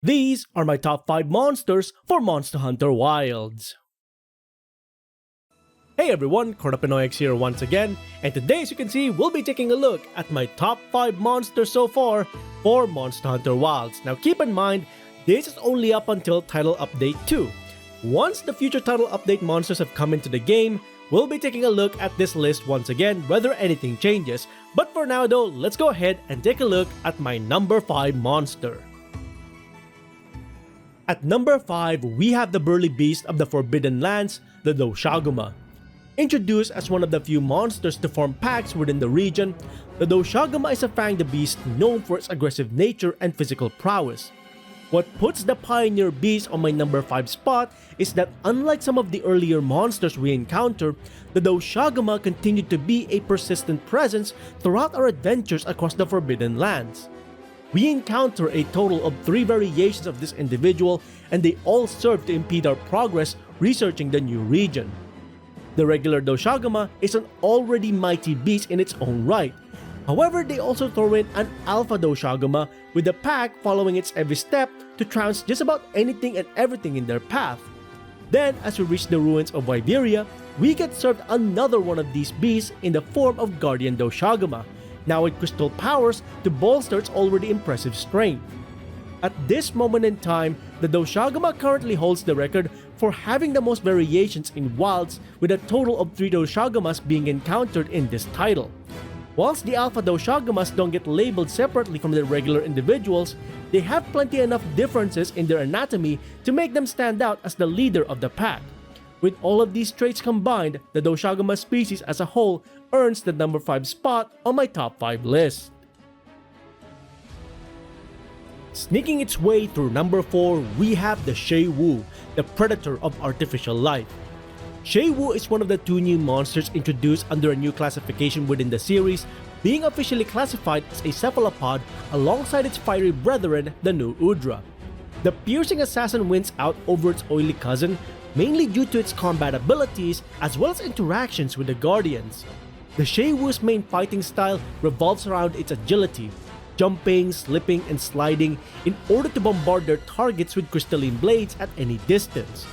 These are my top 5 monsters for Monster Hunter Wilds. Hey everyone, Cornapinoix here once again, and today as you can see, we'll be taking a look at my top 5 monsters so far for Monster Hunter Wilds. Now keep in mind, this is only up until Title Update 2. Once the future Title Update monsters have come into the game, we'll be taking a look at this list once again, whether anything changes. But for now though, let's go ahead and take a look at my number 5 monster. At number 5, we have the burly beast of the Forbidden Lands, the Doshagama. Introduced as one of the few monsters to form packs within the region, the Doshagama is a fanged beast known for its aggressive nature and physical prowess. What puts the pioneer beast on my number 5 spot is that unlike some of the earlier monsters we encounter, the Doshagama continued to be a persistent presence throughout our adventures across the Forbidden Lands. We encounter a total of 3 variations of this individual, and they all serve to impede our progress researching the new region. The regular Doshagama is an already mighty beast in its own right. However, they also throw in an Alpha Doshagama with the pack following its every step to trounce just about anything and everything in their path. Then, as we reach the ruins of Wyveria, we get served another one of these beasts in the form of Guardian Doshagama, now with crystal powers to bolster its already impressive strength. At this moment in time, the Doshagama currently holds the record for having the most variations in Wilds, with a total of 3 Doshagamas being encountered in this title. Whilst the Alpha Doshagamas don't get labeled separately from the regular individuals, they have plenty enough differences in their anatomy to make them stand out as the leader of the pack. With all of these traits combined, the Doshagama species as a whole earns the number 5 spot on my top 5 list. Sneaking its way through number 4, we have the Sha Woo, the predator of artificial life. Sha Woo is one of the 2 new monsters introduced under a new classification within the series, being officially classified as a cephalopod alongside its fiery brethren, the new Udra. The piercing assassin wins out over its oily cousin, mainly due to its combat abilities as well as interactions with the Guardians. The Sha Woo's main fighting style revolves around its agility, jumping, slipping, and sliding in order to bombard their targets with crystalline blades at any distance.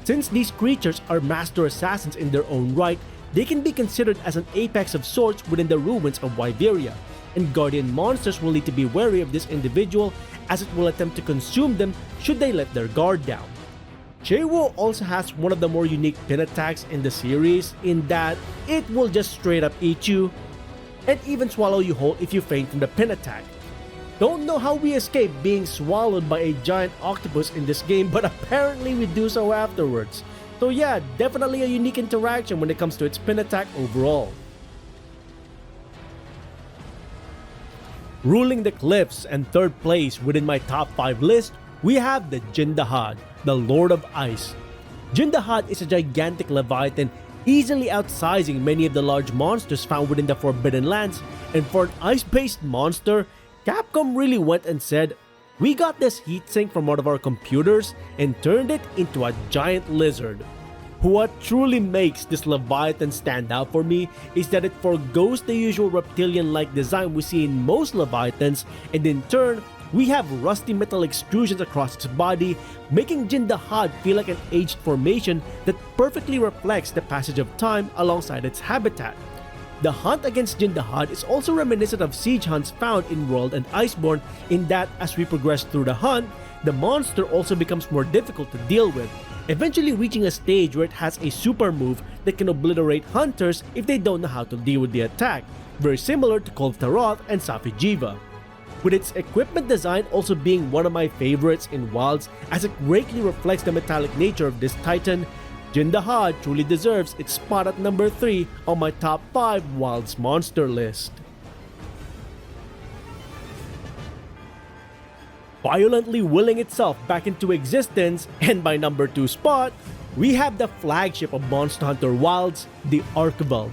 Since these creatures are master assassins in their own right, they can be considered as an apex of sorts within the ruins of Wyveria, and Guardian monsters will need to be wary of this individual as it will attempt to consume them should they let their guard down. Sha Woo also has one of the more unique pin attacks in the series in that it will just straight up eat you and even swallow you whole if you faint from the pin attack. Don't know how we escape being swallowed by a giant octopus in this game, but apparently we do so afterwards. So yeah, definitely a unique interaction when it comes to its pin attack overall. Ruling the cliffs and 3rd place within my top 5 list, we have the Jindahad, the Lord of Ice. Jindahad is a gigantic leviathan, easily outsizing many of the large monsters found within the Forbidden Lands, and for an ice-based monster, Capcom really went and said, "We got this heatsink from one of our computers and turned it into a giant lizard." What truly makes this leviathan stand out for me is that it forgoes the usual reptilian-like design we see in most leviathans, and in turn, we have rusty metal extrusions across its body, making Jindahad feel like an aged formation that perfectly reflects the passage of time alongside its habitat. The hunt against Jindahad is also reminiscent of siege hunts found in World and Iceborne, in that as we progress through the hunt, the monster also becomes more difficult to deal with, eventually reaching a stage where it has a super move that can obliterate hunters if they don't know how to deal with the attack, very similar to Kolv Taroth and Safi'jiiva. With its equipment design also being one of my favorites in Wilds, as it greatly reflects the metallic nature of this titan, Jindahad truly deserves its spot at number 3 on my top 5 Wilds monster list. Violently willing itself back into existence, and by number 2 spot, we have the flagship of Monster Hunter Wilds, the Arkvelt.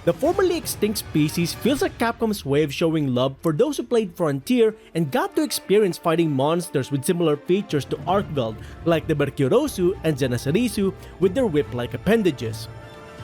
The formerly extinct species feels like Capcom's way of showing love for those who played Frontier and got to experience fighting monsters with similar features to Arkvelt, like the Berkyorosu and Zenaserisu with their whip-like appendages.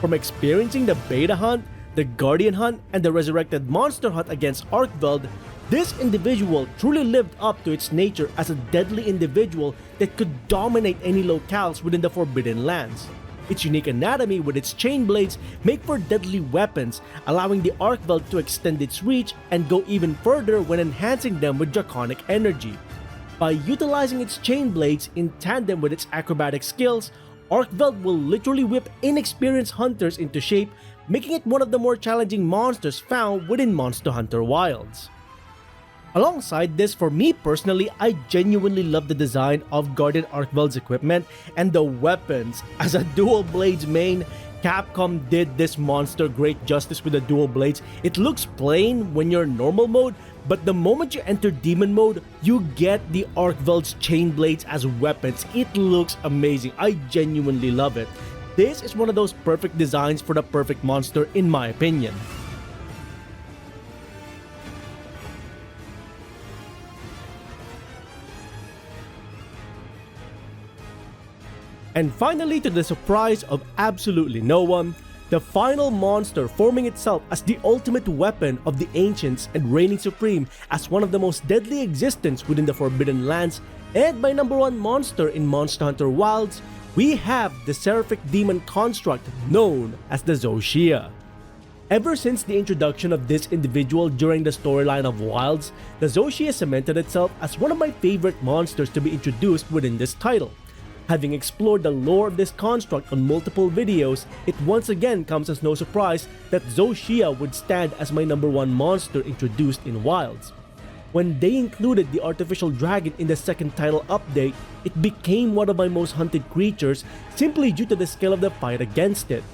From experiencing the Beta Hunt, the Guardian Hunt, and the Resurrected Monster Hunt against Arkvelt, This individual truly lived up to its nature as a deadly individual that could dominate any locales within the Forbidden Lands. Its unique anatomy with its chain blades make for deadly weapons, allowing the Arkvelt to extend its reach and go even further when enhancing them with draconic energy. By utilizing its chain blades in tandem with its acrobatic skills, Arkvelt will literally whip inexperienced hunters into shape, making it one of the more challenging monsters found within Monster Hunter Wilds. Alongside this, for me personally, I genuinely love the design of Guardian Arkvelt's equipment and the weapons. As a dual blades main, Capcom did this monster great justice with the dual blades. It looks plain when you're in normal mode, but the moment you enter demon mode, you get the Arkvelt's chain blades as weapons. It looks amazing. I genuinely love it. This is one of those perfect designs for the perfect monster in my opinion. And finally, to the surprise of absolutely no one, the final monster forming itself as the ultimate weapon of the Ancients and reigning supreme as one of the most deadly existence within the Forbidden Lands and my #1 monster in Monster Hunter Wilds, we have the Seraphic Demon construct known as the Zosia. Ever since the introduction of this individual during the storyline of Wilds, the Zosia cemented itself as one of my favorite monsters to be introduced within this title. Having explored the lore of this construct on multiple videos, it once again comes as no surprise that Zosia would stand as my #1 monster introduced in Wilds. When they included the artificial dragon in the second title update, it became one of my most hunted creatures simply due to the scale of the fight against it.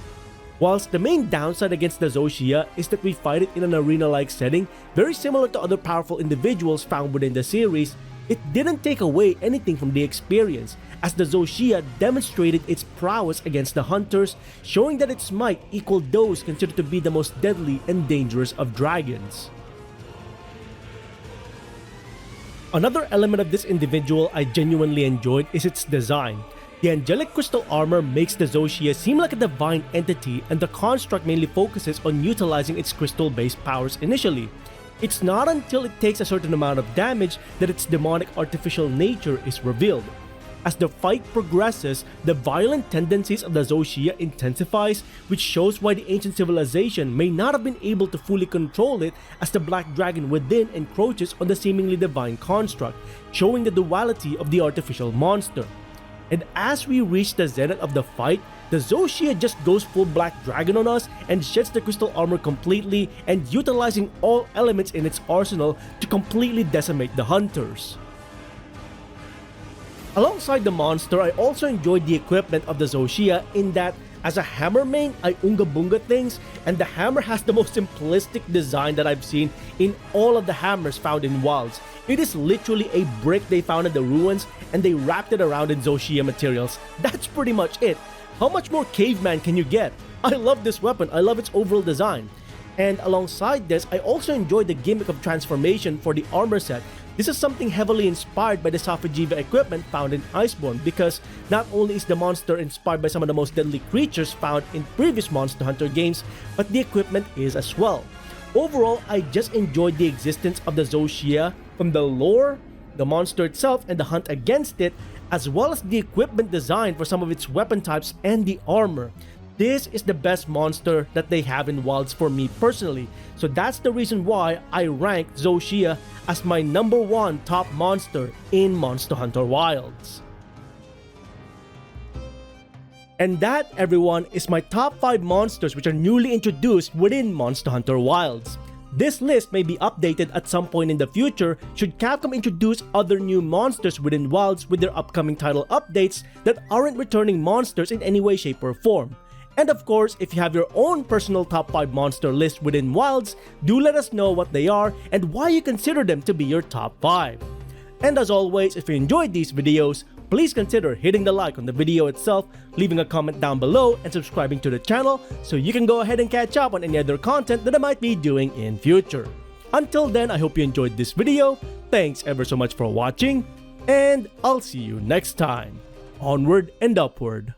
Whilst the main downside against the Zosia is that we fight it in an arena-like setting, very similar to other powerful individuals found within the series, it didn't take away anything from the experience, as the Zosia demonstrated its prowess against the hunters, showing that its might equaled those considered to be the most deadly and dangerous of dragons. Another element of this individual I genuinely enjoyed is its design. The angelic crystal armor makes the Zosia seem like a divine entity, and the construct mainly focuses on utilizing its crystal-based powers initially. It's not until it takes a certain amount of damage that its demonic artificial nature is revealed. As the fight progresses, the violent tendencies of the Zosia intensifies, which shows why the ancient civilization may not have been able to fully control it, as the black dragon within encroaches on the seemingly divine construct, showing the duality of the artificial monster. And as we reach the zenith of the fight, the Zosia just goes full black dragon on us and sheds the crystal armor completely, and utilizing all elements in its arsenal to completely decimate the hunters. Alongside the monster, I also enjoyed the equipment of the Zosia in that, as a hammer main, I unga bunga things, and the hammer has the most simplistic design that I've seen in all of the hammers found in Wilds. It is literally a brick they found in the ruins and they wrapped it around in Zosia materials. That's pretty much it. How much more caveman can you get? I love this weapon, I love its overall design. And alongside this, I also enjoyed the gimmick of transformation for the armor set. This is something heavily inspired by the Safajiva equipment found in Iceborne, because not only is the monster inspired by some of the most deadly creatures found in previous Monster Hunter games, but the equipment is as well. Overall, I just enjoyed the existence of the Zosia, from the lore, the monster itself, and the hunt against it, as well as the equipment design for some of its weapon types and the armor. This is the best monster that they have in Wilds for me personally, so that's the reason why I rank Zosia as my #1 top monster in Monster Hunter Wilds. And that, everyone, is my top 5 monsters which are newly introduced within Monster Hunter Wilds. This list may be updated at some point in the future should Capcom introduce other new monsters within Wilds with their upcoming title updates that aren't returning monsters in any way, shape, or form. And of course, if you have your own personal top 5 monster list within Wilds, do let us know what they are and why you consider them to be your top 5. And as always, if you enjoyed these videos, please consider hitting the like on the video itself, leaving a comment down below, and subscribing to the channel so you can go ahead and catch up on any other content that I might be doing in future. Until then, I hope you enjoyed this video, thanks ever so much for watching, and I'll see you next time. Onward and upward.